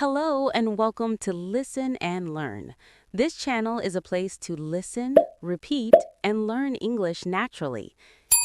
Hello and welcome to Listen and Learn. This channel is a place to listen, repeat, and learn English naturally.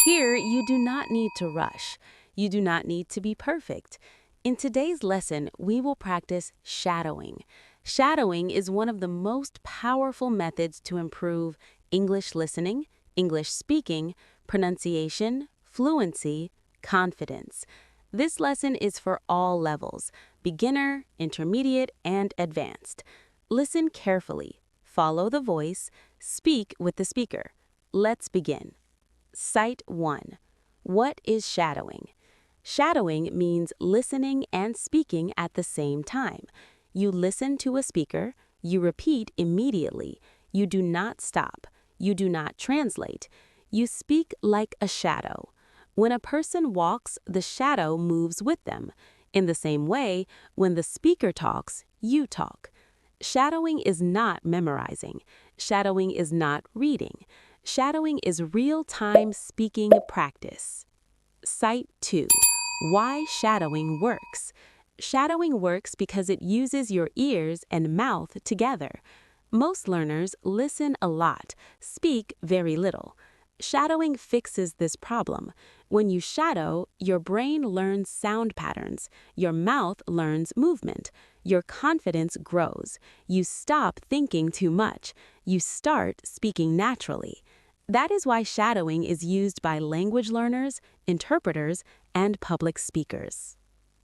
Here, you do not need to rush. You do not need to be perfect. In today's lesson, we will practice shadowing. Shadowing is one of the most powerful methods to improve English listening, English speaking, pronunciation, fluency, confidence. This lesson is for all levels: beginner, intermediate, and advanced. Listen carefully, follow the voice, speak with the speaker. Let's begin. Sight 1. What is shadowing? Shadowing means listening and speaking at the same time. You listen to a speaker, you repeat immediately, you do not stop, you do not translate, you speak like a shadow. When a person walks, the shadow moves with them. In the same way, when the speaker talks, you talk. Shadowing is not memorizing. Shadowing is not reading. Shadowing is real-time speaking practice. Sight 2. Why shadowing works. Shadowing works because it uses your ears and mouth together. Most learners listen a lot, speak very little. Shadowing fixes this problem. When you shadow, your brain learns sound patterns, your mouth learns movement, your confidence grows, you stop thinking too much, you start speaking naturally. That is why shadowing is used by language learners, interpreters, and public speakers.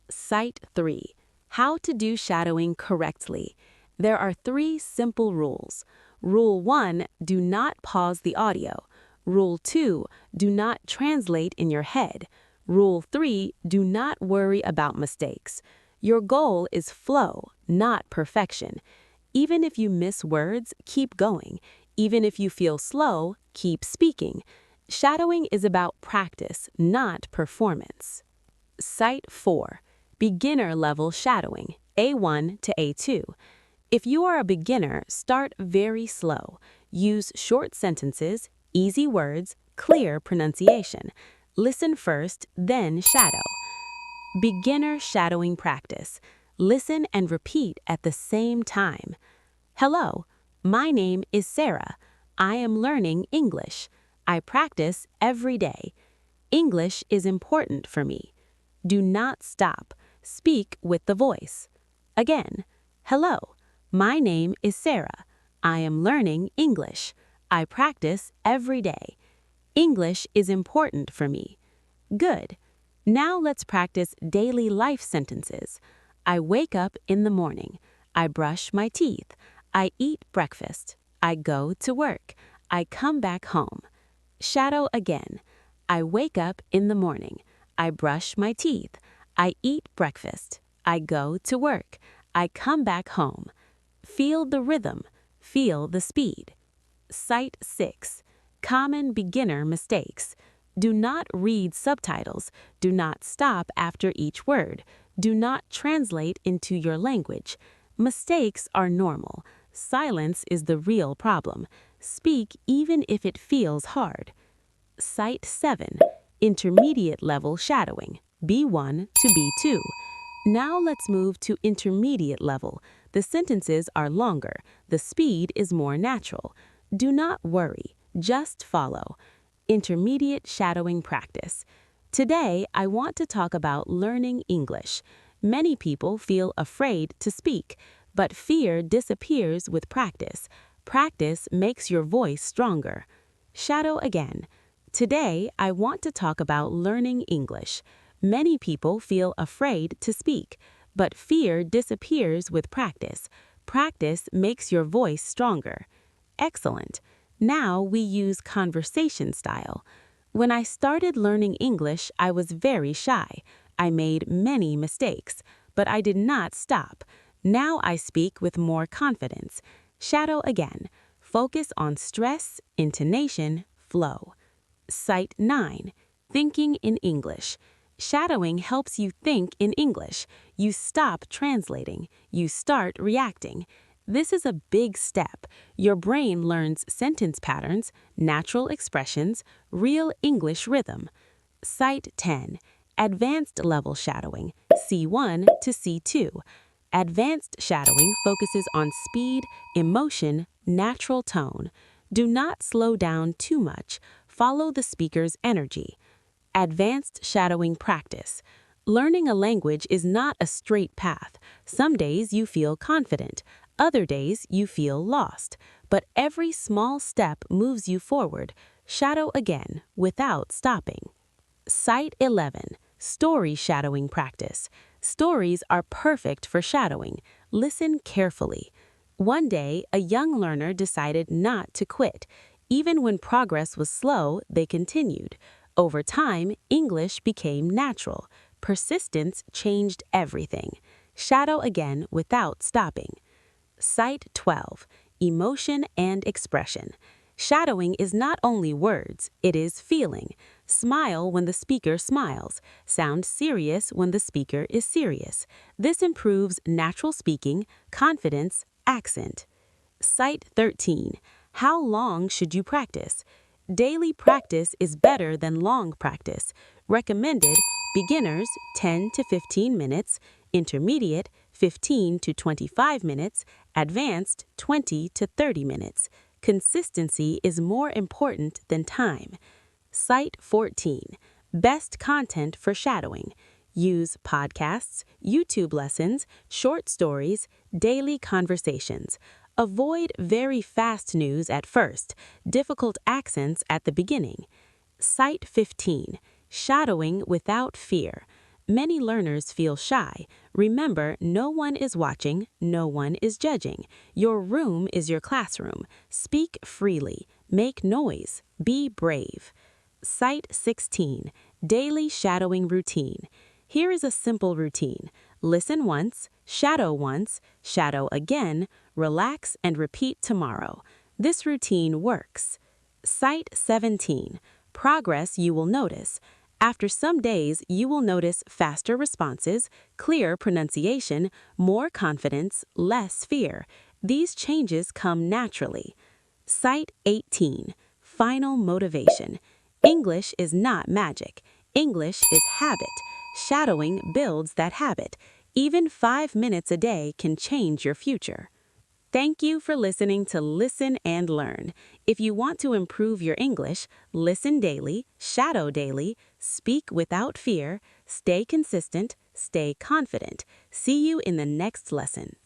Sight 3. How to do shadowing correctly. There are 3 simple rules. Rule 1, do not pause the audio. Rule 2, do not translate in your head. Rule 3, do not worry about mistakes. Your goal is flow, not perfection. Even if you miss words, keep going. Even if you feel slow, keep speaking. Shadowing is about practice, not performance. Sight 4. Beginner level shadowing, A1 to A2. If you are a beginner, start very slow. Use short sentences, easy words, clear pronunciation. Listen first, then shadow. Beginner shadowing practice. Listen and repeat at the same time. Hello, my name is Sarah. I am learning English. I practice every day. English is important for me. Do not stop. Speak with the voice. Again, hello, my name is Sarah. I am learning English. I practice every day. English is important for me. Good. Now let's practice daily life sentences. I wake up in the morning. I brush my teeth. I eat breakfast. I go to work. I come back home. Shadow again. I wake up in the morning. I brush my teeth. I eat breakfast. I go to work. I come back home. Feel the rhythm. Feel the speed. Sight 6. Common beginner mistakes. Do not read subtitles. Do not stop after each word. Do not translate into your language. Mistakes are normal. Silence is the real problem. Speak even if it feels hard. Sight 7. Intermediate level shadowing, B1 to B2. Now let's move to intermediate level. The sentences are longer. The speed is more natural. Do not worry, just follow. Intermediate shadowing practice. Today, I want to talk about learning English. Many people feel afraid to speak, but fear disappears with practice. Practice makes your voice stronger. Shadow again. Today, I want to talk about learning English. Many people feel afraid to speak, but fear disappears with practice. Practice makes your voice stronger. Excellent. Now we use conversation style. When I started learning English, I was very shy. I made many mistakes, but I did not stop. Now I speak with more confidence. Shadow again. Focus on stress, intonation, flow. Sight 9. Thinking in English. Shadowing helps you think in English. You stop translating. You start reacting. This is a big step. Your brain learns sentence patterns, natural expressions, real English rhythm. Sight 10. Advanced level shadowing, C1 to C2. Advanced shadowing focuses on speed, emotion, natural tone. Do not slow down too much. Follow the speaker's energy. Advanced shadowing practice. Learning a language is not a straight path. Some days you feel confident, other days you feel lost. But every small step moves you forward. Shadow again without stopping. Site 11. Story shadowing practice. Stories are perfect for shadowing. Listen carefully. One day, a young learner decided not to quit. Even when progress was slow, they continued. Over time, English became natural. Persistence changed everything. Shadow again without stopping. Site 12. Emotion and expression. Shadowing is not only words, it is feeling. Smile when the speaker smiles. Sound serious when the speaker is serious. This improves natural speaking, confidence, accent. Site 13. How long should you practice? Daily practice is better than long practice. Recommended, beginners 10 to 15 minutes, intermediate 15 to 25 minutes, advanced 20 to 30 minutes. Consistency is more important than time. Site 14. Best content for shadowing. Use podcasts, YouTube lessons, short stories, daily conversations. Avoid very fast news at first, difficult accents at the beginning. Site 15. Shadowing without fear. Many learners feel shy. Remember, no one is watching, no one is judging. Your room is your classroom. Speak freely. Make noise. Be brave. Site 16. Daily shadowing routine. Here is a simple routine. Listen once, shadow again, relax and repeat tomorrow. This routine works. Site 17. Progress you will notice. After some days, you will notice faster responses, clear pronunciation, more confidence, less fear. These changes come naturally. Site 18. Final motivation. English is not magic. English is habit. Shadowing builds that habit. Even 5 minutes a day can change your future. Thank you for listening to Listen and Learn. If you want to improve your English, listen daily, shadow daily, speak without fear, stay consistent, stay confident. See you in the next lesson.